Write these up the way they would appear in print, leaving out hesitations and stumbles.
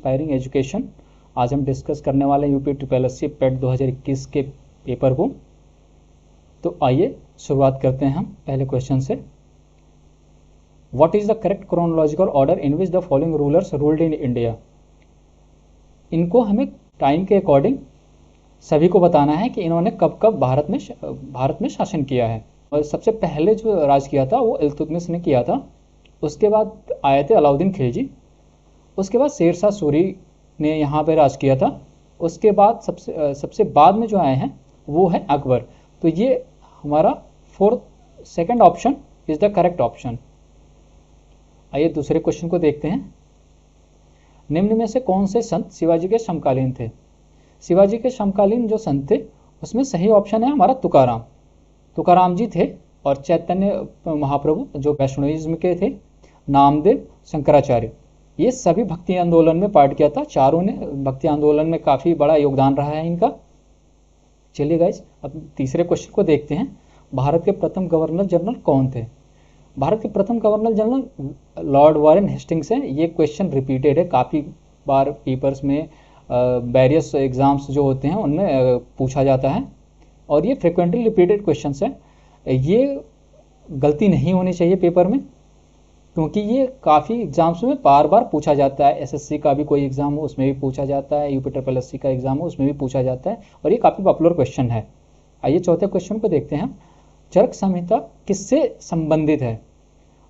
Aspiring education. आज हम discuss करने वाले हैं यूपी ट्रिपल पेट 2021 के पेपर को। तो आइए शुरुआत करते हैं हम पहले क्वेश्चन से। What is the correct chronological order in which the following rulers ruled in India. इनको हमें टाइम के अकॉर्डिंग सभी को बताना है कि इन्होंने कब कब भारत में शासन किया है। और सबसे पहले जो राज किया था वो इल्तुतमिश ने किया था, उसके बाद आए थे अलाउद्दीन खिलजी, उसके बाद शेरशाह सूरी ने यहाँ पे राज किया था, उसके बाद सबसे बाद में जो आए हैं वो है अकबर। तो ये हमारा second option is the correct option. आइए दूसरे क्वेश्चन को देखते हैं। निम्न में से कौन से संत शिवाजी के समकालीन थे। शिवाजी के समकालीन जो संत थे उसमें सही ऑप्शन है हमारा तुकाराम जी थे, और चैतन्य महाप्रभु जो वैष्णविज्म के थे, नामदेव, शंकराचार्य, ये सभी भक्ति आंदोलन में पार्ट किया था। चारों ने भक्ति आंदोलन में काफ़ी बड़ा योगदान रहा है इनका। चलिए गाइस अब तीसरे क्वेश्चन को देखते हैं। भारत के प्रथम गवर्नर जनरल कौन थे। भारत के प्रथम governor general Lord Warren Hastings हैं। ये क्वेश्चन रिपीटेड है, काफ़ी बार पेपर्स में वेरियस एग्जाम्स जो होते हैं उनमें पूछा जाता है, और ये फ्रिक्वेंटली रिपीटेड क्वेश्चन है। ये गलती नहीं होनी चाहिए पेपर में, क्योंकि ये काफ़ी एग्जाम्स में बार बार पूछा जाता है। एसएससी का भी कोई एग्जाम हो उसमें भी पूछा जाता है, यूपी ट्रिपल एससी का एग्जाम हो उसमें भी पूछा जाता है, और ये काफ़ी पॉपुलर क्वेश्चन है। आइए चौथे क्वेश्चन को देखते हैं। चरक संहिता किससे संबंधित है।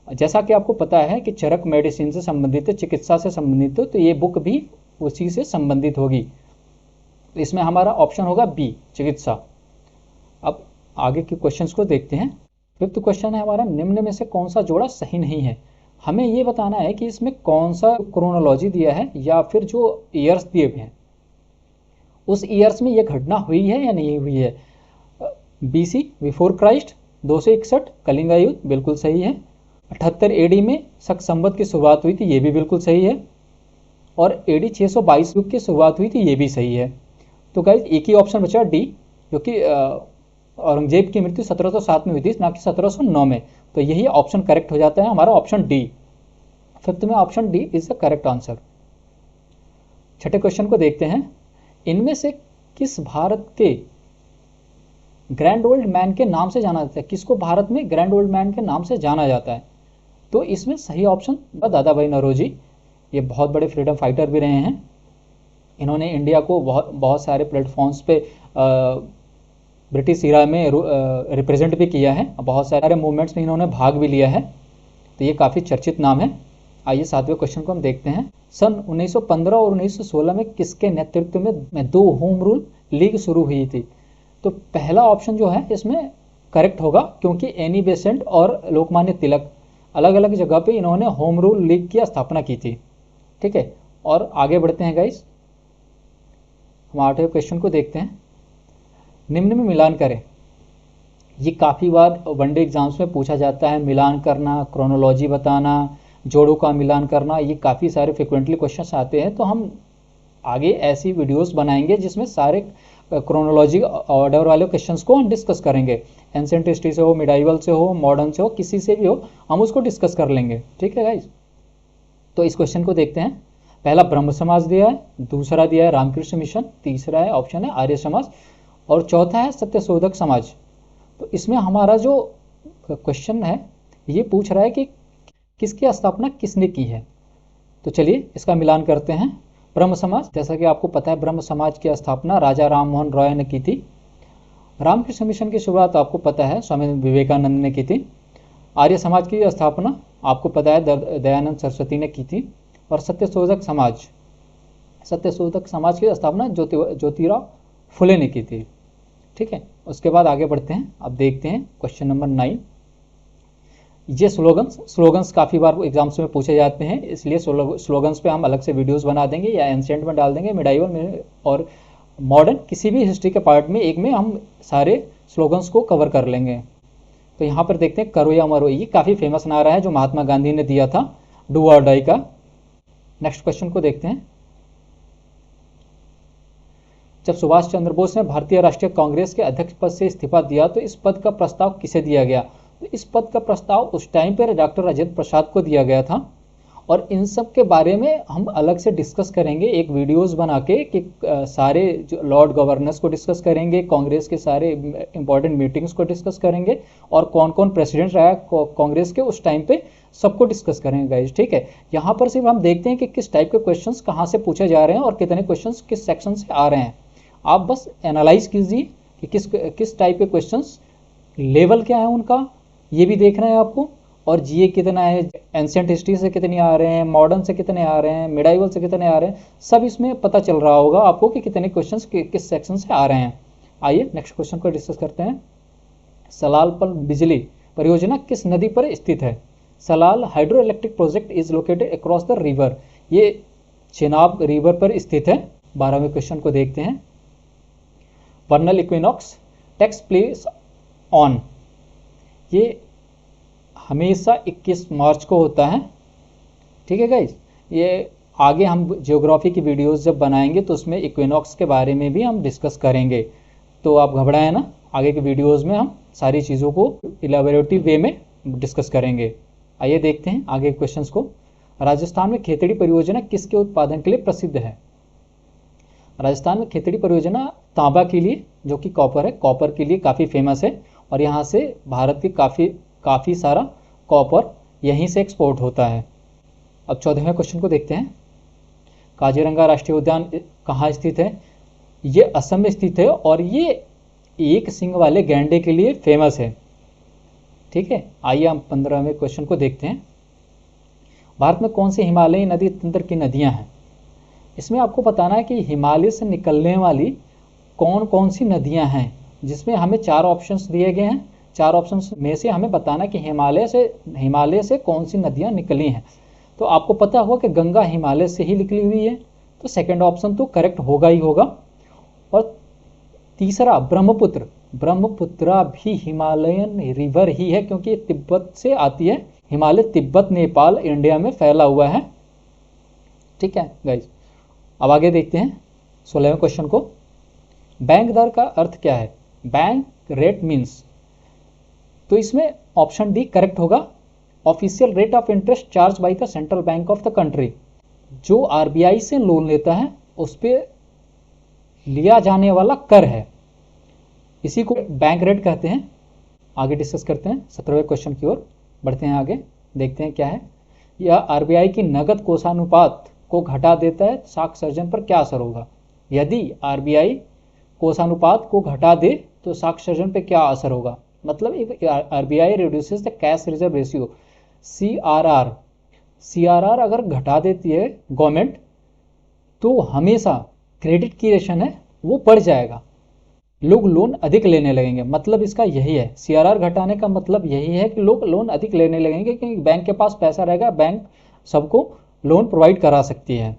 जैसा कि आपको पता है कि चरक मेडिसिन से संबंधित है, चिकित्सा से संबंधित हो, तो ये बुक भी उसी से संबंधित होगी। इसमें हमारा ऑप्शन होगा बी, चिकित्सा। अब आगे के क्वेश्चंस को देखते हैं। फिफ्थ क्वेश्चन है हमारा, निम्न में से कौन सा जोड़ा सही नहीं है। हमें ये बताना है कि इसमें कौन सा क्रोनोलॉजी दिया है या फिर जो ईयर्स दिए हुए हैं उस ईयर्स में ये घटना हुई है या नहीं हुई है। बीसी बिफोर क्राइस्ट 261 कलिंगा युद्ध, बिल्कुल सही है। 78 एडी में शक संवत की शुरुआत हुई थी, ये भी बिल्कुल सही है। और एडी 622 युग की शुरुआत हुई थी, ये भी सही है। तो गाइस एक ही ऑप्शन बचा डी, क्योंकि औरंगजेब की मृत्यु 1707 में हुई थी, ना कि 1709 में। तो यही ऑप्शन करेक्ट हो जाता है हमारा ऑप्शन डी। फिफ्थ में option D is the correct answer. छठे क्वेश्चन को देखते हैं। इनमें से किस भारत के ग्रैंड ओल्ड मैन के नाम से जाना जाता है। किसको भारत में ग्रैंड ओल्ड मैन के नाम से जाना जाता है। तो इसमें सही ऑप्शन दादा भाई नौरोजी। ये बहुत बड़े फ्रीडम फाइटर भी रहे हैं। इन्होंने इंडिया को बहुत सारे प्लेटफॉर्म्स पे ब्रिटिश इरा में रिप्रेजेंट भी किया है, बहुत सारे मूवमेंट्स में इन्होंने भाग भी लिया है, तो ये काफ़ी चर्चित नाम है। आइए सातवें क्वेश्चन को हम देखते हैं। सन 1915 और 1916 में किसके नेतृत्व में 2 होम रूल लीग शुरू हुई थी। तो पहला ऑप्शन जो है इसमें करेक्ट होगा, क्योंकि एनी बेसेंट और लोकमान्य तिलक अलग अलग जगह पे इन्होंने होम रूल लीग की स्थापना की थी। ठीक है, और आगे बढ़ते हैं गाइस। हम 8वें क्वेश्चन को देखते हैं। निम्न में मिलान करें। ये काफ़ी बार वनडे एग्जाम्स में पूछा जाता है। मिलान करना, क्रोनोलॉजी बताना, जोड़ों का मिलान करना, ये काफ़ी सारे फ्रिक्वेंटली क्वेश्चंस आते हैं। तो हम आगे ऐसी वीडियोस बनाएंगे जिसमें सारे क्रोनोलॉजी ऑर्डर वाले क्वेश्चंस को हम डिस्कस करेंगे। एंशिएंट हिस्ट्री से हो, मिडाइवल से हो, मॉडर्न से हो, किसी से भी हो, हम उसको डिस्कस कर लेंगे। ठीक है गाइज। तो इस क्वेश्चन को देखते हैं। पहला ब्रह्म समाज दिया है, दूसरा दिया है रामकृष्ण मिशन, तीसरा है ऑप्शन है आर्य समाज, और चौथा है सत्यशोधक समाज। तो इसमें हमारा जो क्वेश्चन है ये पूछ रहा है कि किसकी स्थापना किसने की है। तो चलिए इसका मिलान करते हैं। ब्रह्म समाज, जैसा कि आपको पता है ब्रह्म समाज की स्थापना राजा राम मोहन रॉय ने की थी। रामकृष्ण मिशन की शुरुआत आपको पता है स्वामी विवेकानंद ने की थी। आर्य समाज की स्थापना आपको पता है दयानंद सरस्वती ने की थी। और सत्यशोधक समाज की स्थापना ज्योतिराव फुले ने की थी। ठीक है, उसके बाद आगे बढ़ते हैं। अब देखते हैं क्वेश्चन नंबर 9। ये स्लोगन्स काफ़ी बार एग्जाम्स में पूछे जाते हैं, इसलिए स्लोगन्स पे हम अलग से वीडियोस बना देंगे या एंशिएंट में डाल देंगे, मिडाइवल में और मॉडर्न, किसी भी हिस्ट्री के पार्ट में एक में हम सारे स्लोगन्स को कवर कर लेंगे। तो यहाँ पर देखते हैं करो या मरो। ये काफ़ी फेमस नारा है जो महात्मा गांधी ने दिया था, डू और डाई का। नेक्स्ट क्वेश्चन को देखते हैं। जब सुभाष चंद्र बोस ने भारतीय राष्ट्रीय कांग्रेस के अध्यक्ष पद से इस्तीफा दिया तो इस पद का प्रस्ताव किसे दिया गया। तो इस पद का प्रस्ताव उस टाइम पर डॉक्टर राजेंद्र प्रसाद को दिया गया था, और इन सब के बारे में हम अलग से डिस्कस करेंगे एक वीडियोस बना के कि सारे जो लॉर्ड गवर्नर्स को डिस्कस करेंगे, कांग्रेस के सारे इंपॉर्टेंट मीटिंग्स को डिस्कस करेंगे और कौन कौन प्रेसिडेंट रहा कांग्रेस के उस टाइम पे सबको डिस्कस करेंगे गाइज। ठीक है, यहाँ पर सिर्फ हम देखते हैं कि किस टाइप के क्वेश्चंस कहाँ से पूछे जा रहे हैं और कितने क्वेश्चंस किस सेक्शन से आ रहे हैं। आप बस एनालाइज कीजिए कि किस टाइप के क्वेश्चंस, लेवल क्या है उनका, ये भी देखना है आपको। और जीए कितना है, एंशिएंट हिस्ट्री से कितने आ रहे हैं, मॉडर्न से कितने आ रहे हैं, मिडाइवल से कितने आ रहे हैं, सब इसमें पता चल रहा होगा आपको कि कितने क्वेश्चंस किस सेक्शन से आ रहे हैं। आइए नेक्स्ट क्वेश्चन को डिस्कस करते हैं। सलाल पल बिजली परियोजना किस नदी पर स्थित है? Salal hydro electric project is located across the river, ये चेनाब रिवर पर स्थित है। 12वें क्वेश्चन को देखते हैं। वर्नल इक्विनॉक्स टेक्स प्लेस ऑन, ये हमेशा 21 मार्च को होता है। ठीक है गाइज, ये आगे हम ज्योग्राफी की वीडियोस जब बनाएंगे तो उसमें इक्विनॉक्स के बारे में भी हम डिस्कस करेंगे, तो आप घबराएं ना, आगे के वीडियोस में हम सारी चीज़ों को इलेबोरेटिव वे में डिस्कस करेंगे। आइए देखते हैं आगे क्वेश्चंस को। राजस्थान में खेतड़ी परियोजना किसके उत्पादन के लिए प्रसिद्ध है? राजस्थान में खेतड़ी परियोजना तांबा के लिए, जो कि कॉपर है, कॉपर के लिए काफ़ी फेमस है और यहाँ से भारत की काफ़ी सारा कॉपर यहीं से एक्सपोर्ट होता है। अब 14वें क्वेश्चन को देखते हैं। काजीरंगा राष्ट्रीय उद्यान कहाँ स्थित है? ये असम में स्थित है और ये एक सींग वाले गैंडे के लिए फेमस है। ठीक है, आइए हम 15वें क्वेश्चन को देखते हैं। भारत में कौन सी हिमालयी नदी तंत्र की नदियां हैं? इसमें आपको बताना है कि हिमालय से निकलने वाली कौन कौन सी नदियां हैं, जिसमें हमें 4 ऑप्शंस दिए गए हैं। 4 ऑप्शंस में से हमें बताना कि हिमालय से कौन सी नदियां निकली हैं। तो आपको पता होगा कि गंगा हिमालय से ही निकली हुई है, तो सेकंड ऑप्शन तो करेक्ट होगा ही होगा। और तीसरा ब्रह्मपुत्रा भी हिमालयन रिवर ही है, क्योंकि ये तिब्बत से आती है। हिमालय तिब्बत नेपाल इंडिया में फैला हुआ है। ठीक है गाइज, अब आगे देखते हैं 16वें क्वेश्चन को। बैंक दर का अर्थ क्या है? बैंक रेट मीन्स, तो इसमें ऑप्शन डी करेक्ट होगा। Official rate of interest charge by the central bank of the country, जो आरबीआई से लोन लेता है उस पर लिया जाने वाला कर है, इसी को बैंक रेट कहते हैं। आगे डिस्कस करते हैं 17वें क्वेश्चन की ओर बढ़ते हैं। आगे देखते हैं क्या है। यह आरबीआई की नगद कोषानुपात को घटा देता है, साख सर्जन पर क्या असर होगा? यदि आरबीआई कोषानुपात को घटा दे तो साख सर्जन पर क्या असर होगा? मतलब RBI reduces the cash reserve ratio, CRR अगर घटा देती है गवर्नमेंट, तो हमेशा क्रेडिट की रेशन है वो बढ़ जाएगा, लोग लोन अधिक लेने लगेंगे। मतलब इसका यही है, सीआरआर घटाने का मतलब यही है कि लोग लोन अधिक लेने लगेंगे, क्योंकि बैंक के पास पैसा रहेगा, बैंक सबको लोन प्रोवाइड करा सकती है।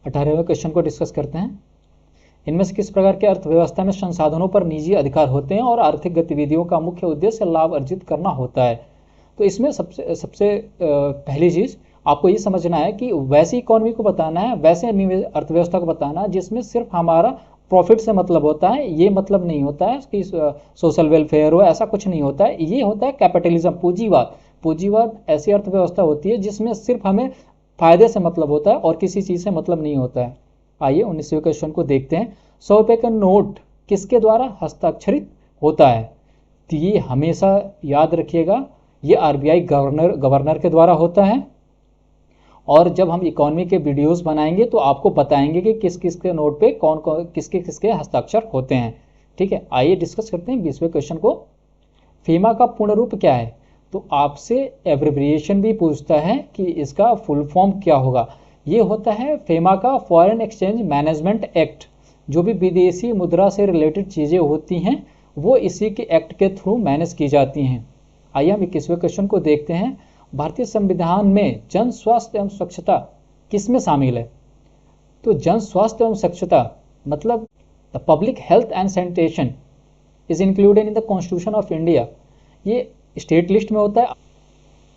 18वें क्वेश्चन को डिस्कस करते हैं। इनमें से किस प्रकार के अर्थव्यवस्था में संसाधनों पर निजी अधिकार होते हैं और आर्थिक गतिविधियों का मुख्य उद्देश्य लाभ अर्जित करना होता है? तो इसमें सबसे पहली चीज़ आपको ये समझना है कि वैसी इकोनॉमी को बताना है, वैसे अर्थव्यवस्था को बताना है जिसमें सिर्फ हमारा प्रॉफिट से मतलब होता है। ये मतलब नहीं होता है कि सोशल वेलफेयर हो, ऐसा कुछ नहीं होता है। ये होता है कैपिटलिज्म, पूंजीवाद ऐसी अर्थव्यवस्था होती है जिसमें सिर्फ हमें फायदे से मतलब होता है और किसी चीज़ से मतलब नहीं होता है। आइए 19वें क्वेश्चन को देखते हैं। 100 रुपये का नोट किसके द्वारा हस्ताक्षरित होता है? तो ये हमेशा याद रखिएगा, ये आरबीआई गवर्नर के द्वारा होता है। और जब हम इकोनॉमी के वीडियोस बनाएंगे तो आपको बताएंगे कि किस किस के नोट पे कौन कौन किसके हस्ताक्षर होते हैं। ठीक है, आइए डिस्कस करते हैं 20वें क्वेश्चन को। फीमा का पूर्ण रूप क्या है? तो आपसे एब्रिविएशन भी पूछता है कि इसका फुल फॉर्म क्या होगा। ये होता है फेमा का फॉरेन एक्सचेंज मैनेजमेंट एक्ट। जो भी विदेशी मुद्रा से रिलेटेड चीज़ें होती हैं वो इसी के एक्ट के थ्रू मैनेज की जाती हैं। आइए हम 21वें क्वेश्चन को देखते हैं। भारतीय संविधान में जन स्वास्थ्य एवं स्वच्छता किस में शामिल है? तो जन स्वास्थ्य एवं स्वच्छता मतलब the public health and sanitation is included in the constitution of India. ये स्टेट लिस्ट में होता है।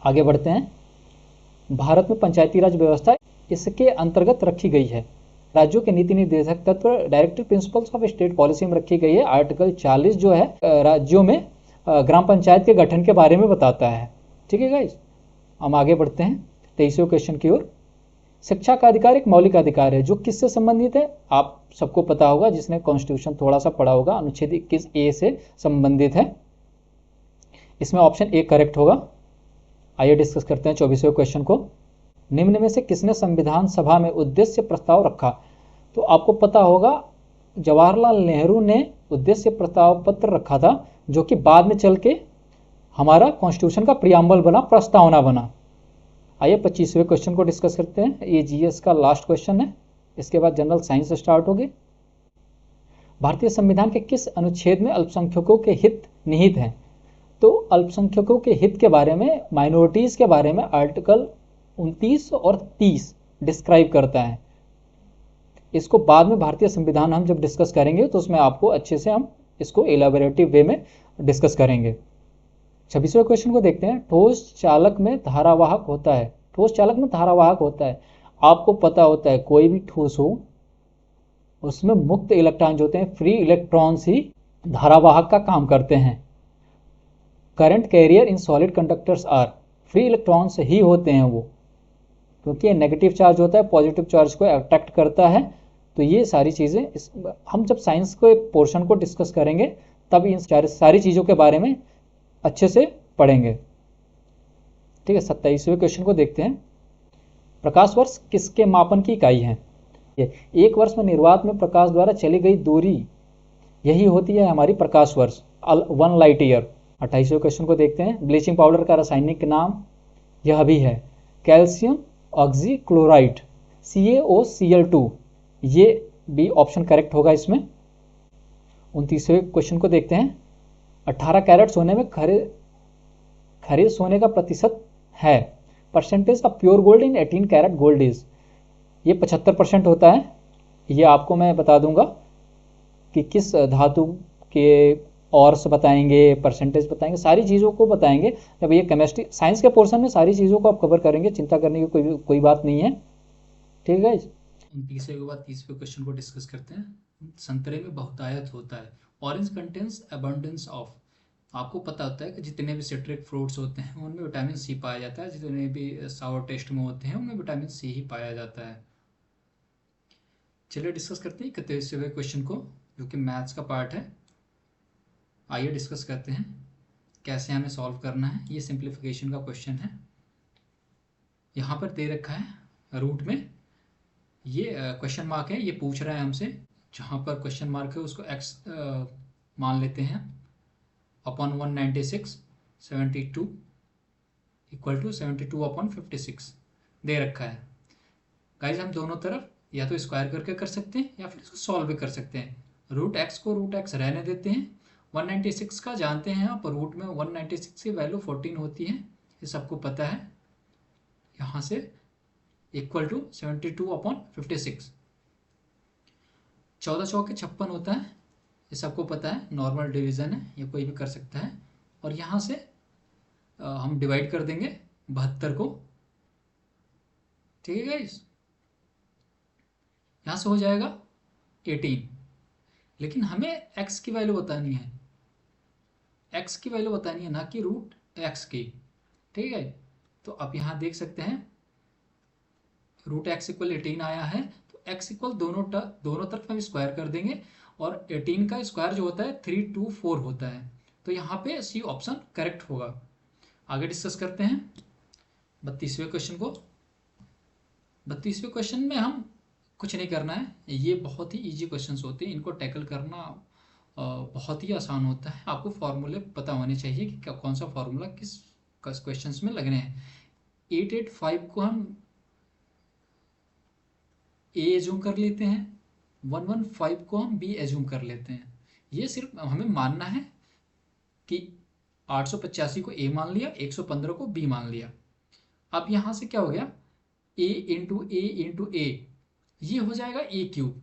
आगे बढ़ते हैं। भारत में पंचायती राज व्यवस्था इसके अंतर्गत रखी गई है। राज्यों के नीति निर्देशक तत्व directive principles of state policy में रखी गई है। आर्टिकल 40 जो है राज्यों में ग्राम पंचायत के गठन के बारे में बताता है। ठीक है गाइस, हम आगे बढ़ते हैं। 23वें क्वेश्चन की ओर। शिक्षा का अधिकार एक मौलिक अधिकार है जो किससे संबंधित है? आप सबको पता होगा, जिसने कॉन्स्टिट्यूशन थोड़ा सा पढ़ा होगा, अनुच्छेद 21A से संबंधित है। इसमें ऑप्शन ए करेक्ट होगा। आइए डिस्कस करते हैं 24वें क्वेश्चन को। निम्न में से किसने संविधान सभा में उद्देश्य प्रस्ताव रखा? तो आपको पता होगा जवाहरलाल नेहरू ने उद्देश्य प्रस्ताव पत्र रखा था, जो कि बाद में चल के हमारा कॉन्स्टिट्यूशन का प्रियम्बल बना, प्रस्तावना बना। आइए 25वें क्वेश्चन को डिस्कस करते हैं। ये जीएस का लास्ट क्वेश्चन है, इसके बाद जनरल साइंस स्टार्ट होगी। भारतीय संविधान के किस अनुच्छेद में अल्पसंख्यकों के हित निहित हैं? तो अल्पसंख्यकों के हित के बारे में, माइनॉरिटीज के बारे में आर्टिकल 29 और 30 डिस्क्राइब करता है। इसको बाद में भारतीय संविधान हम जब डिस्कस करेंगे तो उसमें आपको अच्छे से हम इसको एलाबोरेटिव वे में डिस्कस करेंगे। 26वें क्वेश्चन को देखते हैं। ठोस चालक में धारावाहक होता है। ठोस चालक में धारावाहक होता है, आपको पता होता है कोई भी ठोस हो उसमें मुक्त इलेक्ट्रॉन जो होते हैं, फ्री इलेक्ट्रॉन्स ही धारावाहक का काम करते हैं। Current carrier in solid conductors are, free electrons ही होते हैं वो, क्योंकि नेगेटिव चार्ज होता है, पॉजिटिव चार्ज को अट्रैक्ट करता है। तो ये सारी चीज़ें हम जब साइंस के पोर्शन को डिस्कस करेंगे तब इन सारी चीज़ों के बारे में अच्छे से पढ़ेंगे। ठीक है, 27वें क्वेश्चन को देखते हैं। प्रकाश वर्ष किसके मापन की इकाई है? एक वर्ष में निर्वात में प्रकाश द्वारा चली गई दूरी, यही होती है हमारी प्रकाश वर्ष, 1 लाइट ईयर। 28वें क्वेश्चन को देखते हैं। ब्लीचिंग पाउडर का रासायनिक नाम यह भी है कैल्शियम ऑक्सीक्लोराइड, CaOCl2। ये भी ऑप्शन करेक्ट होगा इसमें। 29वें क्वेश्चन को देखते हैं। 18 कैरेट सोने में खरे सोने का प्रतिशत है, percentage of pure gold in 18 carat gold is, ये 75% होता है। ये आपको मैं बता दूंगा कि किस धातु के और्स बताएंगे, परसेंटेज बताएंगे, सारी चीज़ों को बताएंगे जब ये केमिस्ट्री साइंस के पोर्शन में सारी चीज़ों को आप कवर करेंगे, चिंता करने की कोई बात नहीं है। ठीक है। 29वें के बाद 30वें क्वेश्चन को डिस्कस करते हैं। संतरे में बहुतायत होता है, ऑरेंज कंटेन्स अबंडेंस ऑफ। आपको पता होता है कि जितने भी सिट्रिक फ्रूट्स होते हैं उनमें विटामिन सी पाया जाता है, जितने भी सावर टेस्ट में होते हैं उनमें विटामिन सी ही पाया जाता है। चलिए डिस्कस करते हैं 31वें क्वेश्चन को, जो कि मैथ्स का पार्ट है। आइए डिस्कस करते हैं कैसे हमें सॉल्व करना है। ये सिंप्लीफिकेशन का क्वेश्चन है। यहाँ पर दे रखा है रूट में ये क्वेश्चन मार्क है, ये पूछ रहा है हमसे, जहाँ पर क्वेश्चन मार्क है उसको एक्स मान लेते हैं, अपॉन 196 72 इक्वल टू 72 अपॉन 56 दे रखा है। गाइज हम दोनों तरफ या तो स्क्वायर करके कर सकते हैं या फिर इसको सॉल्व भी कर सकते हैं। रूट एक्स को रूट एक्स रहने देते हैं। 196 का जानते हैं आप, रूट में 196 की वैल्यू 14 होती है, ये सबको पता है। यहाँ से इक्वल टू 72 अपॉन 56, 14 चौके 56 होता है, ये सबको पता है, नॉर्मल डिवीजन है, ये कोई भी कर सकता है। और यहाँ से हम डिवाइड कर देंगे 72 को। ठीक है गाइस, यहाँ से हो जाएगा 18, लेकिन हमें x की वैल्यू बतानी है, x की वैल्यू बतानी है, ना कि रूट x की। ठीक है, तो आप यहाँ देख सकते हैं रूट x इक्वल 18 आया है, तो x इक्वल दोनों तरफ हम स्क्वायर कर देंगे, और 18 का स्क्वायर जो होता है 324 होता है, तो यहाँ पे सी ऑप्शन करेक्ट होगा। आगे डिस्कस करते हैं 32वें क्वेश्चन को। 32वें क्वेश्चन में हम कुछ नहीं करना है, ये बहुत ही इजी क्वेश्चंस होते हैं, इनको टैकल करना बहुत ही आसान होता है। आपको फॉर्मूले पता होने चाहिए कि कौन सा फॉर्मूला किस क्वेश्चंस में लगने हैं। 885 को हम ए एज्यूम कर लेते हैं, 115 को हम बी एज्यूम कर लेते हैं। ये सिर्फ हमें मानना है कि 885 को ए मान लिया, 115 को बी मान लिया। अब यहाँ से क्या हो गया, ए इंटू ए, ये हो जाएगा ए क्यूब।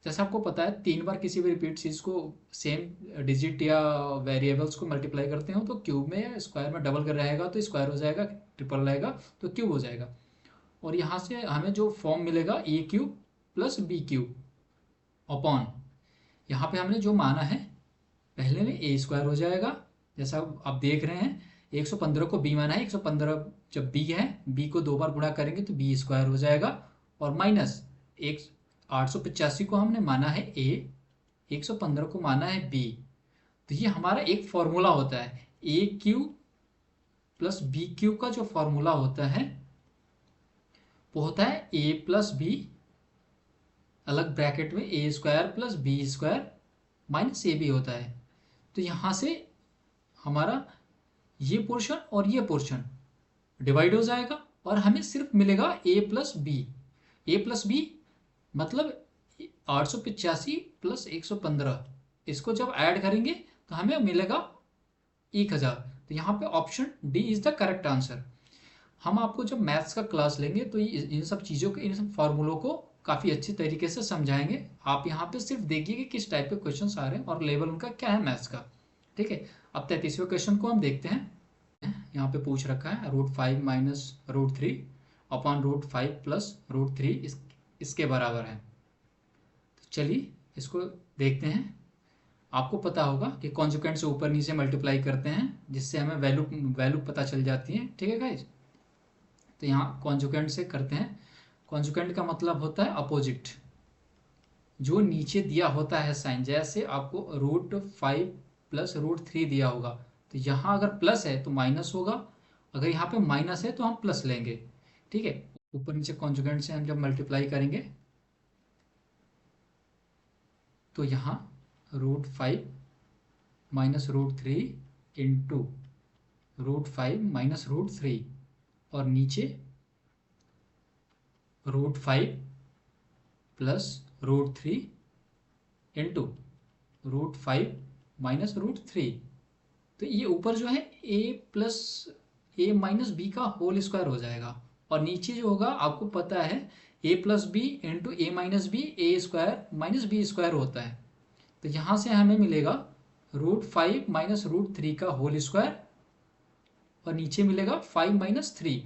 जैसे आपको पता है 3 बार किसी भी रिपीट चीज को सेम डिजिट या वेरिएबल्स को मल्टीप्लाई करते हो तो क्यूब में या स्क्वायर में डबल कर रहेगा तो स्क्वायर हो जाएगा, ट्रिपल रहेगा तो क्यूब हो जाएगा। और यहाँ से हमें जो फॉर्म मिलेगा a cube plus b cube upon, यहाँ पे हमने जो माना है पहले में ए स्क्वायर हो जाएगा, जैसा आप देख रहे हैं 115 को b माना है, 115 जब b है, b को 2 बार गुणा करेंगे तो b स्क्वायर हो जाएगा, और माइनस 885 को हमने माना है a, 115 को माना है b। तो ये हमारा एक फॉर्मूला होता है, a cube plus b cube का जो फॉर्मूला होता है वो होता है a प्लस बी अलग ब्रैकेट में a square plus b square minus a b होता है। तो यहाँ से हमारा ये पोर्शन और ये पोर्शन डिवाइड हो जाएगा और हमें सिर्फ मिलेगा a plus B. A plus B मतलब 885 प्लस 115, इसको जब ऐड करेंगे तो हमें मिलेगा 1000। तो यहाँ पे option D is the correct answer. हम आपको जब मैथ्स का क्लास लेंगे तो इन सब चीज़ों को, इन सब फॉर्मूलों को काफ़ी अच्छी तरीके से समझाएंगे। आप यहाँ पे सिर्फ देखिए कि किस टाइप के क्वेश्चन आ रहे हैं और लेवल उनका क्या है मैथ्स का। ठीक है, अब 33वें क्वेश्चन को हम देखते हैं। यहाँ पे पूछ रखा है √5 माइनस √3 अपॉन √5 प्लस √3 इसके बराबर है। तो चलिए इसको देखते हैं। आपको पता होगा कि कॉन्जुगेंट से ऊपर नीचे मल्टीप्लाई करते हैं जिससे हमें वैल्यू पता चल जाती है। ठीक है गाइज, तो यहाँ कॉन्जुगेंट से करते हैं। कॉन्जुगेंट का मतलब होता है अपोजिट, जो नीचे दिया होता है साइन। जैसे आपको √5 प्लस √3 दिया होगा, तो यहाँ अगर प्लस है तो माइनस होगा, अगर यहाँ पे माइनस है तो हम प्लस लेंगे। ठीक है, ऊपर नीचे कॉन्जुगेंट से हम जब मल्टीप्लाई करेंगे तो यहाँ √5 माइनस √3 इंटू √5 माइनस √3 और नीचे √5 प्लस √3 इंटू √5 माइनस √3। तो ये ऊपर जो है a plus a minus B का होल स्क्वायर हो जाएगा, और नीचे जो होगा आपको पता है a plus B into a minus B A square minus B square होता है। तो यहाँ से हमें मिलेगा √5 माइनस √3 का होल स्क्वायर, और नीचे मिलेगा 5 माइनस 3,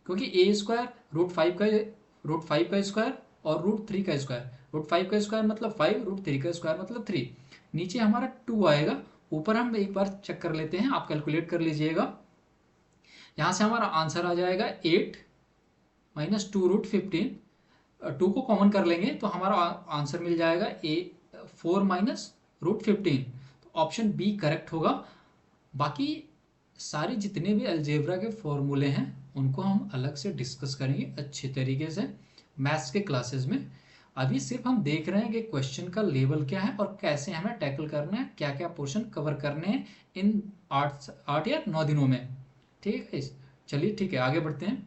क्योंकि a स्क्वायर √5 का स्क्वायर और √3 का स्क्वायर, √5 का स्क्वायर मतलब 5, √3 का स्क्वायर मतलब 3। नीचे हमारा 2 आएगा, ऊपर हम एक बार चेक कर लेते हैं, आप कैलकुलेट कर लीजिएगा। यहाँ से हमारा आंसर आ जाएगा 8 माइनस 2√15। 2 को कॉमन कर लेंगे तो हमारा आंसर मिल जाएगा 4 माइनस √15। तो ऑप्शन बी करेक्ट होगा। बाकी सारे जितने भी अलजेब्रा के फॉर्मूले हैं उनको हम अलग से डिस्कस करेंगे अच्छे तरीके से मैथ्स के क्लासेस में। अभी सिर्फ हम देख रहे हैं कि क्वेश्चन का लेवल क्या है और कैसे हमें टैकल करना है, क्या क्या पोर्शन कवर करने हैं इन 8 या 9 दिनों में। ठीक है, चलिए ठीक है, आगे बढ़ते हैं।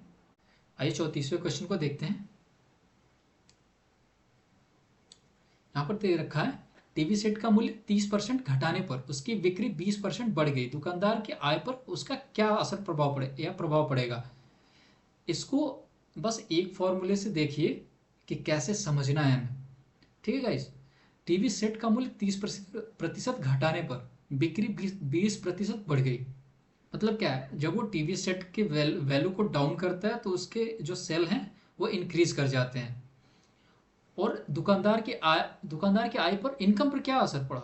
आइए 34वें क्वेश्चन को देखते हैं। यहाँ पर दे रखा है टीवी सेट का मूल्य 30% घटाने पर उसकी बिक्री 20% बढ़ गई, दुकानदार की आय पर उसका क्या असर प्रभाव पड़ेगा। इसको बस एक फॉर्मूले से देखिए कि कैसे समझना है हमें। ठीक है गाइस, टीवी सेट का मूल्य 30% घटाने पर बिक्री 20% बढ़ गई, मतलब क्या है, जब वो टीवी सेट के वैल्यू को डाउन करता है तो उसके जो सेल हैं वो इंक्रीज कर जाते हैं, और दुकानदार की आय पर, इनकम पर क्या असर पड़ा।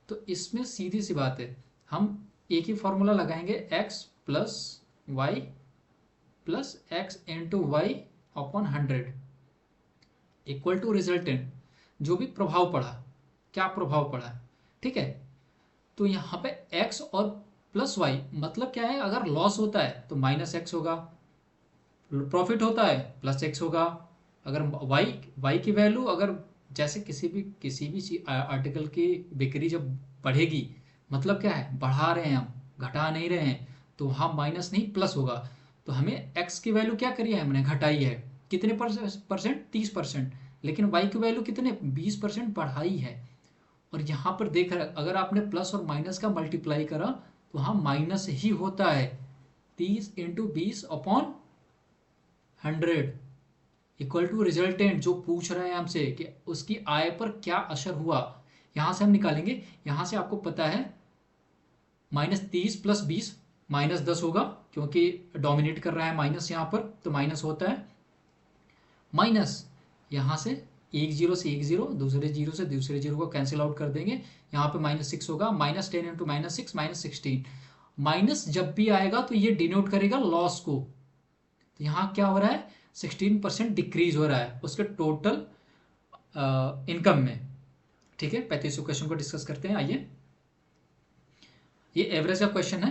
तो इसमें सीधी सी बात है, हम एक ही फॉर्मूला लगाएंगे, x plus Y plus X into Y upon 100 equal to resultant, जो भी प्रभाव पड़ा, क्या प्रभाव पड़ा। ठीक है, तो यहाँ पे x और प्लस वाई मतलब क्या है, अगर लॉस होता है तो माइनस एक्स होगा, प्रॉफिट होता है प्लस एक्स होगा। अगर वाई की वैल्यू, अगर जैसे किसी भी आर्टिकल की बिक्री जब बढ़ेगी, मतलब क्या है, बढ़ा रहे हैं हम, घटा नहीं रहे हैं, तो वहाँ माइनस नहीं प्लस होगा। तो हमें एक्स की वैल्यू क्या करी है, हमने घटाई है, कितने परसेंट, 30%, लेकिन वाई की वैल्यू कितने, 20% बढ़ाई है। और यहाँ पर देख रहे, अगर आपने प्लस और माइनस का मल्टीप्लाई करा तो वहाँ माइनस ही होता है, 30 into 20 upon 100 equal to resultant, जो पूछ रहे हैं हमसे कि उसकी आय पर क्या असर हुआ। यहां से हम निकालेंगे, यहां से आपको पता है -30 प्लस 20 -10 होगा, क्योंकि डोमिनेट कर रहा है माइनस यहाँ पर, तो माइनस होता है। माइनस यहाँ से एक जीरो से एक जीरो, दूसरे जीरो से दूसरे जीरो को कैंसिल आउट कर देंगे, यहाँ पे -6 होगा, -10 इंटू -6 -16, माइनस जब भी आएगा तो ये डिनोट करेगा लॉस को। तो यहाँ क्या हो रहा है, 16% डिक्रीज हो रहा है उसके टोटल इनकम में। ठीक है, 35वें क्वेश्चन को डिस्कस करते हैं। आइए, ये एवरेज का क्वेश्चन है।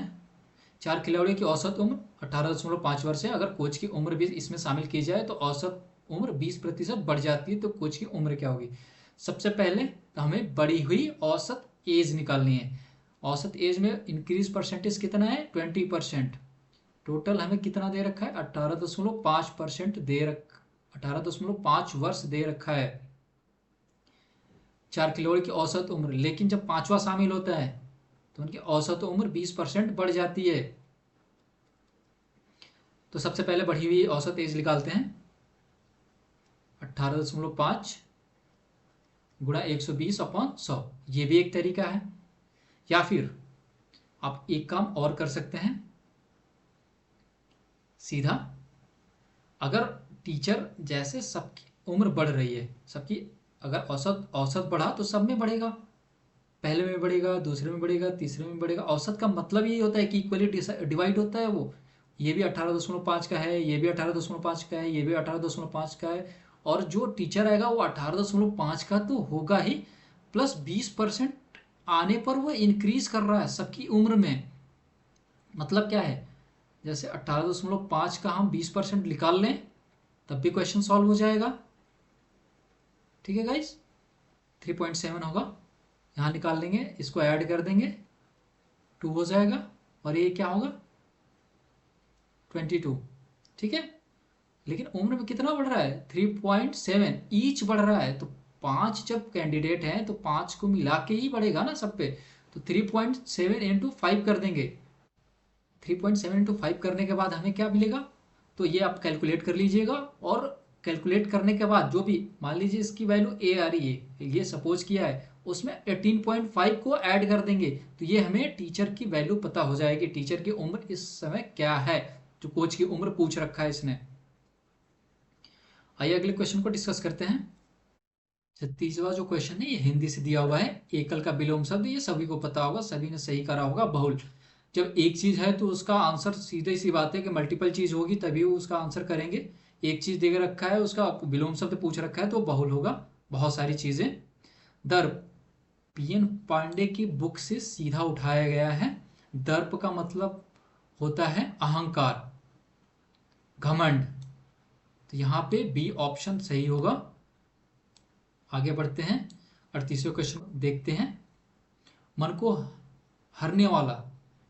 4 खिलाड़ियों की औसत उम्र 18.5 वर्ष है। अगर कोच की उम्र भी इसमें शामिल की जाए तो औसत उम्र 20% बढ़ जाती है, तो कोच की उम्र क्या होगी। सबसे पहले तो हमें बढ़ी हुई औसत एज निकालनी है। औसत एज में इंक्रीज परसेंटेज कितना है, 20%। टोटल हमें कितना दे रखा है, 18.5% 18.5 वर्ष दे रखा है 4 खिलाड़ी की औसत उम्र। लेकिन जब पांचवा शामिल होता है तो उनकी औसत उम्र 20% बढ़ जाती है। तो सबसे पहले बढ़ी हुई औसत एज निकालते हैं, 18.5 गुणा 120/100। ये भी एक तरीका है। या फिर आप एक काम और कर सकते हैं, सीधा अगर टीचर जैसे सबकी उम्र बढ़ रही है, सबकी अगर औसत औसत बढ़ा तो सब में बढ़ेगा, पहले में बढ़ेगा, दूसरे में बढ़ेगा, तीसरे में बढ़ेगा। औसत का मतलब यही होता है कि इक्वली डिवाइड होता है वो। ये भी 18.5 का है, ये भी 18.5 का है, ये भी 18.5 का है, और जो टीचर आएगा वो 18.5 का तो होगा ही, प्लस 20% आने पर वो इंक्रीज कर रहा है सबकी उम्र में। मतलब क्या है, जैसे 18.5 का हम 20% निकाल लें तब भी क्वेश्चन सॉल्व हो जाएगा। ठीक है गाइस, 3.7 होगा, यहाँ निकाल लेंगे, इसको ऐड कर देंगे, 2 हो जाएगा, और ये क्या होगा, 22। ठीक है, लेकिन उम्र में कितना बढ़ रहा है, 3.7 ईच बढ़ रहा है। तो 5 जब कैंडिडेट हैं तो 5 को मिला के ही बढ़ेगा ना सब पे। तो 3.7 इंटू 5 कर देंगे। 3.7 इंटू 5 करने के बाद हमें क्या मिलेगा, तो ये आप कैलकुलेट कर लीजिएगा। और कैलकुलेट करने के बाद जो भी, मान लीजिए इसकी वैल्यू ए आ रही है, ये सपोज किया है, उसमें 18.5 को ऐड कर देंगे तो ये हमें टीचर की वैल्यू पता हो जाएगी, टीचर की उम्र इस समय क्या है, जो कोच की उम्र पूछ रखा है इसने। आइए अगले क्वेश्चन को डिस्कस करते हैं। 36वां जो क्वेश्चन है ये हिंदी से दिया हुआ है। एकल का विलोम शब्द, ये सभी को पता होगा, सभी ने सही करा होगा, बहुल। जब एक चीज है तो उसका आंसर सीधे सी बात है कि मल्टीपल चीज होगी तभी वो उसका आंसर करेंगे। एक चीज दे रखा है, उसका विलोम शब्द पूछ रखा है तो बहुल होगा, बहुत सारी चीजें। दर्प पीएन पांडे की बुक से सीधा उठाया गया है। दर्प का मतलब होता है अहंकार, घमंड। तो यहाँ पे बी ऑप्शन सही होगा। आगे बढ़ते हैं, 38वें क्वेश्चन देखते हैं। मन को हरने वाला,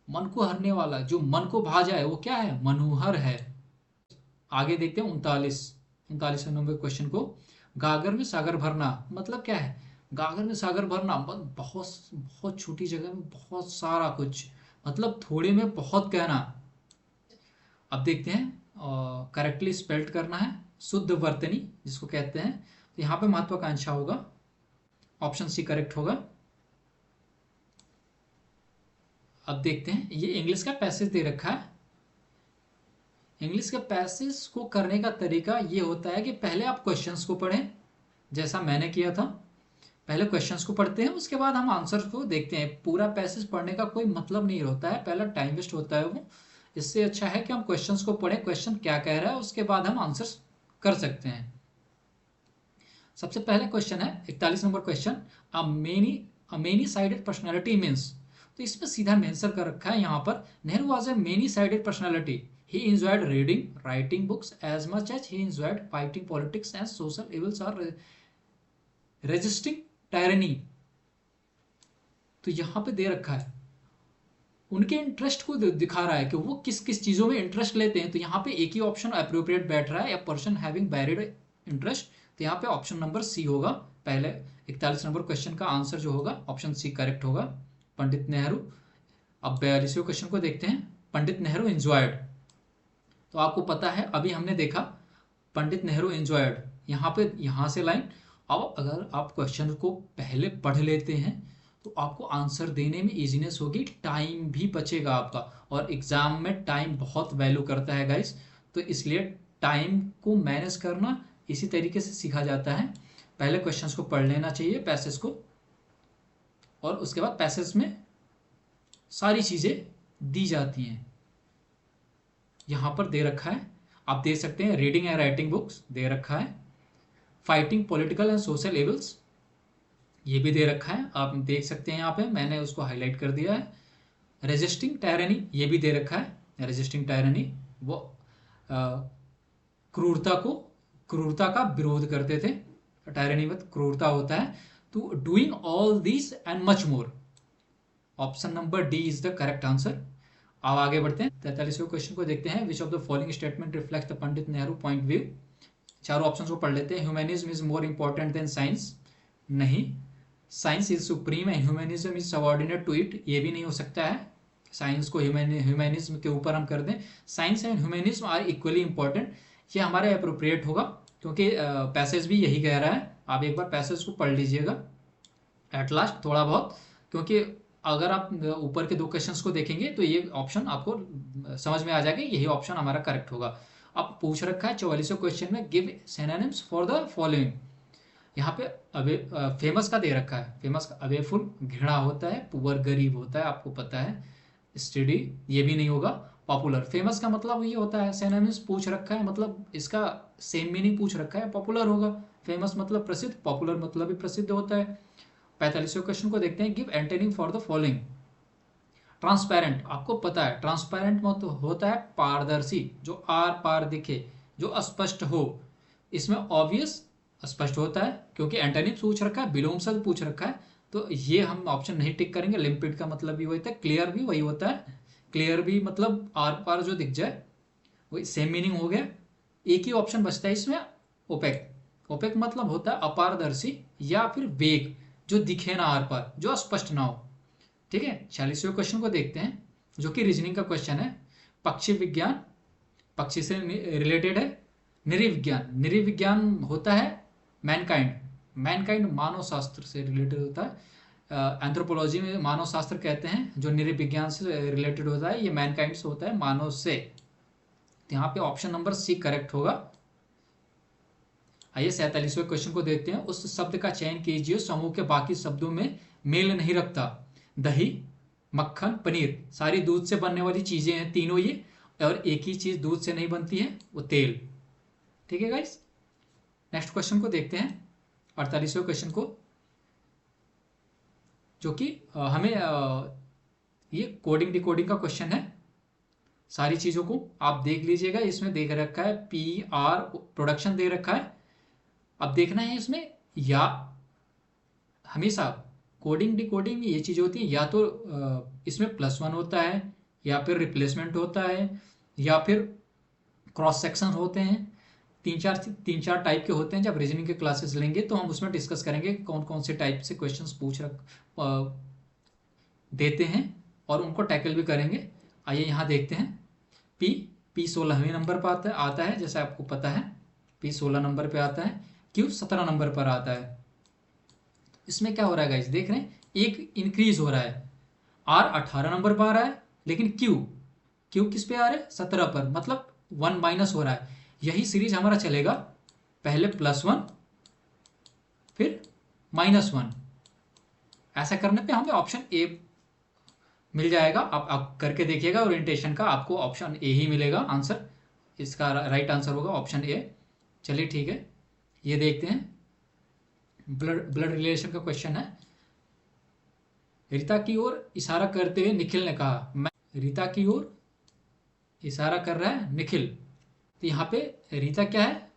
मन को हरने वाला जो मन को भा जाए वो क्या है, मनोहर है। आगे देखते हैं 39वें नंबर क्वेश्चन को। गागर में सागर भरना मतलब क्या है, गागर में सागर भरना मतलब बहुत बहुत छोटी जगह में बहुत सारा कुछ, मतलब थोड़े में बहुत कहना। अब देखते हैं, करेक्टली स्पेल्ड करना है, शुद्ध वर्तनी जिसको कहते हैं। तो यहाँ पे महत्वाकांक्षा होगा, ऑप्शन सी करेक्ट होगा। अब देखते हैं, ये इंग्लिश का पैसेज दे रखा है। इंग्लिश के पैसेज को करने का तरीका ये होता है कि पहले आप क्वेश्चंस को पढ़ें, जैसा मैंने किया था। पहले क्वेश्चंस को पढ़ते हैं, उसके बाद हम आंसर को देखते हैं। पूरा पैसेज पढ़ने का कोई मतलब नहीं होता है, पहला टाइम वेस्ट होता है वो। इससे अच्छा है कि हम क्वेश्चंस को पढ़ें, क्वेश्चन क्या कह रहा है, उसके बाद हम आंसर कर सकते हैं। सबसे पहले क्वेश्चन है 41 number question, a many sided personality means. तो इसमें सीधा मेंशन कर रखा है यहाँ पर, Nehru was a many sided personality. He enjoyed reading, writing books as much as he enjoyed fighting politics and social evils or resisting tyranny। तो यहाँ पे दे रखा है, उनके इंटरेस्ट को दिखा रहा है कि वो किस किस चीज़ों में इंटरेस्ट लेते हैं। तो यहाँ पे एक ही ऑप्शन अप्रोप्रिएट बैठ रहा है, या पर्सन हैविंग वैलिड इंटरेस्ट। तो यहाँ पे ऑप्शन नंबर सी होगा। पहले 41 नंबर क्वेश्चन का आंसर जो होगा ऑप्शन सी करेक्ट होगा, पंडित नेहरू। अब 42वें क्वेश्चन को देखते हैं, पंडित नेहरू एंजॉयड। तो आपको पता है, अभी हमने देखा पंडित नेहरू एंजॉयड, यहाँ पे यहाँ से लाइन। अब अगर आप क्वेश्चन को पहले पढ़ लेते हैं तो आपको आंसर देने में इजीनेस होगी, टाइम भी बचेगा आपका। और एग्जाम में टाइम बहुत वैल्यू करता है गाइस, तो इसलिए टाइम को मैनेज करना इसी तरीके से सीखा जाता है। पहले क्वेश्चंस को पढ़ लेना चाहिए, पैसेज को, और उसके बाद पैसेज में सारी चीज़ें दी जाती हैं। यहां पर दे रखा है, आप देख सकते हैं, रीडिंग एंड राइटिंग बुक्स दे रखा है, fighting political and social evils ये भी दे रखा है, आप देख सकते हैं यहाँ पे, मैंने उसको हाईलाइट कर दिया है। रेजिस्टिंग टायरनी ये भी दे रखा है, रेजिस्टिंग टायरनी वो क्रूरता को, क्रूरता का विरोध करते थे, टायरनी में क्रूरता होता है। तो doing all this and much more, option number D is the correct answer. अब आगे बढ़ते हैं 43वें क्वेश्चन को देखते हैं। Which of the following statement reflect the Pandit Nehru point view. चारों ऑप्शन को पढ़ लेते हैं। Humanism is more important than science, नहीं। Science is supreme and humanism is subordinate to it, ये भी नहीं हो सकता है, साइंस को ह्यूमैनिज्म के ऊपर हम कर दें। Science and humanism are equally important, ये हमारे अप्रोप्रिएट होगा, क्योंकि पैसेज भी यही कह रहा है। आप एक बार पैसेज को पढ़ लीजिएगा एट लास्ट थोड़ा बहुत, क्योंकि अगर आप ऊपर के 2 क्वेश्चंस को देखेंगे तो ये ऑप्शन आपको समझ में आ जाएगा, यही ऑप्शन हमारा करेक्ट होगा। अब पूछ रखा है 44वें क्वेश्चन में, give synonyms for the following. यहाँ पे अवे फेमस का दे रखा है, फेमस का अवेफुल घृणा होता है, पुअर गरीब होता है, आपको पता है। स्टडी ये भी नहीं होगा। पॉपुलर, फेमस का मतलब ये होता है, सिनोनिम्स पूछ रखा है, मतलब इसका सेम मीनिंग पूछ रखा है, पॉपुलर होगा। फेमस मतलब प्रसिद्ध, पॉपुलर मतलब भी प्रसिद्ध होता है। 45वें क्वेश्चन को देखते हैं, give antonym for the following. Transparent, आपको पता है ट्रांसपेरेंट मतलब होता है पारदर्शी, जो आर पार दिखे, जो अस्पष्ट हो। इसमें ऑब्वियस स्पष्ट होता है, क्योंकि एंटोनिम पूछ रखा है, विलोम शब्द पूछ रखा है, तो ये हम ऑप्शन नहीं टिक करेंगे। लिम्पिड का मतलब भी वही होता है, क्लियर भी वही होता है, क्लियर भी मतलब आर पार जो दिख जाए, वही सेम मीनिंग हो गया। एक ही ऑप्शन बचता है इसमें, ओपेक। ओपेक मतलब होता है अपारदर्शी या फिर वेग, जो दिखे ना आर पार, जो स्पष्ट ना हो। ठीक है, 46वें क्वेश्चन को देखते हैं, जो कि रीजनिंग का क्वेश्चन है। पक्षी विज्ञान, पक्षी से रिलेटेड है। नृविज्ञान, नृविज्ञान होता है मैनकाइंड, मैनकाइंड मानव शास्त्र से रिलेटेड होता है। एंथ्रोपोलॉजी में मानव शास्त्र कहते हैं, जो नृविज्ञान से रिलेटेड होता है, ये मैनकाइंड से होता है, मानव से। तो यहाँ पे ऑप्शन नंबर सी करेक्ट होगा। आइए 47वें क्वेश्चन को देखते हैं। उस शब्द का चयन कीजिए समूह के बाकी शब्दों में मेल नहीं रखता। दही, मक्खन, पनीर, सारी दूध से बनने वाली चीजें हैं तीनों ये, और एक ही चीज दूध से नहीं बनती है, वो तेल। ठीक है गाइस, नेक्स्ट क्वेश्चन को देखते हैं, 48वें क्वेश्चन को, जो कि हमें ये कोडिंग डिकोडिंग का क्वेश्चन है। सारी चीजों को आप देख लीजिएगा, इसमें देख रखा है पी आर प्रोडक्शन दे रखा है। अब देखना है इसमें, या हमेशा कोडिंग डिकोडिंग में ये चीज होती है, या तो इसमें +1 होता है, या फिर रिप्लेसमेंट होता है, या फिर क्रॉस सेक्शन होते हैं। तीन चार टाइप के होते हैं। जब रीजनिंग के क्लासेस लेंगे तो हम उसमें डिस्कस करेंगे कौन कौन से टाइप से क्वेश्चंस देते हैं, और उनको टैकल भी करेंगे। आइए यहाँ देखते हैं। पी पी 16वें नंबर पर आता है, जैसा आपको पता है, पी 16 नंबर पे आता है। क्यू 17 नंबर पर आता है। इसमें क्या हो रहा है गाइस, देख रहे हैं, एक इंक्रीज हो रहा है। आर 18 नंबर पर आ रहा है, लेकिन क्यू क्यू किस पे आ रहा है, 17 पर, मतलब 1 माइनस हो रहा है। यही सीरीज हमारा चलेगा, पहले +1 फिर -1। ऐसा करने पे हमें ऑप्शन ए मिल जाएगा। आप करके देखिएगा, ओरिएंटेशन का आपको ऑप्शन ए ही मिलेगा आंसर, इसका राइट आंसर होगा ऑप्शन ए। चलिए ठीक है, ये देखते हैं। ब्लड रिलेशन का क्वेश्चन है। रीता की ओर इशारा करते हुए निखिल ने कहा, मैं, रीता की ओर इशारा कर रहा है निखिल, तो यहाँ पे रीता क्या है,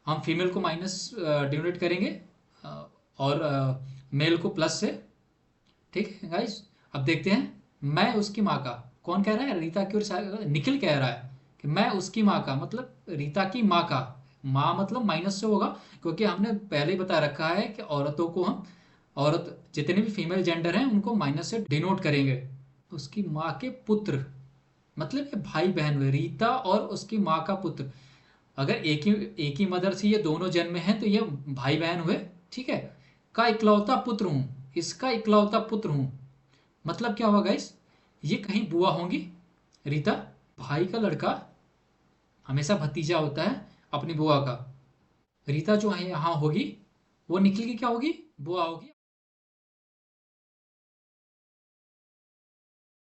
हम फीमेल को माइनस डिनोट करेंगे, और मेल को प्लस से। ठीक है गाइस, अब देखते हैं। मैं उसकी माँ का, कौन कह रहा है, रीता की ओर निखिल कह रहा है कि मैं उसकी माँ का, मतलब रीता की माँ का, माँ मतलब माइनस से होगा, क्योंकि हमने पहले ही बता रखा है कि औरतों को हम, औरत जितने भी फीमेल जेंडर हैं उनको माइनस से डिनोट करेंगे। उसकी माँ के पुत्र, मतलब ये भाई बहन हुए, रीता और उसकी माँ का पुत्र। अगर एक ही मदर से ये दोनों जन्म हैं तो ये भाई बहन हुए। ठीक है, का इकलौता पुत्र हूं, इसका इकलौता पुत्र हूं, मतलब क्या होगा गाइस, ये कहीं बुआ होंगी रीता। भाई का लड़का हमेशा भतीजा होता है अपनी बुआ का। रीता जो है यहाँ होगी, वो निखिल की क्या होगी, बुआ होगी।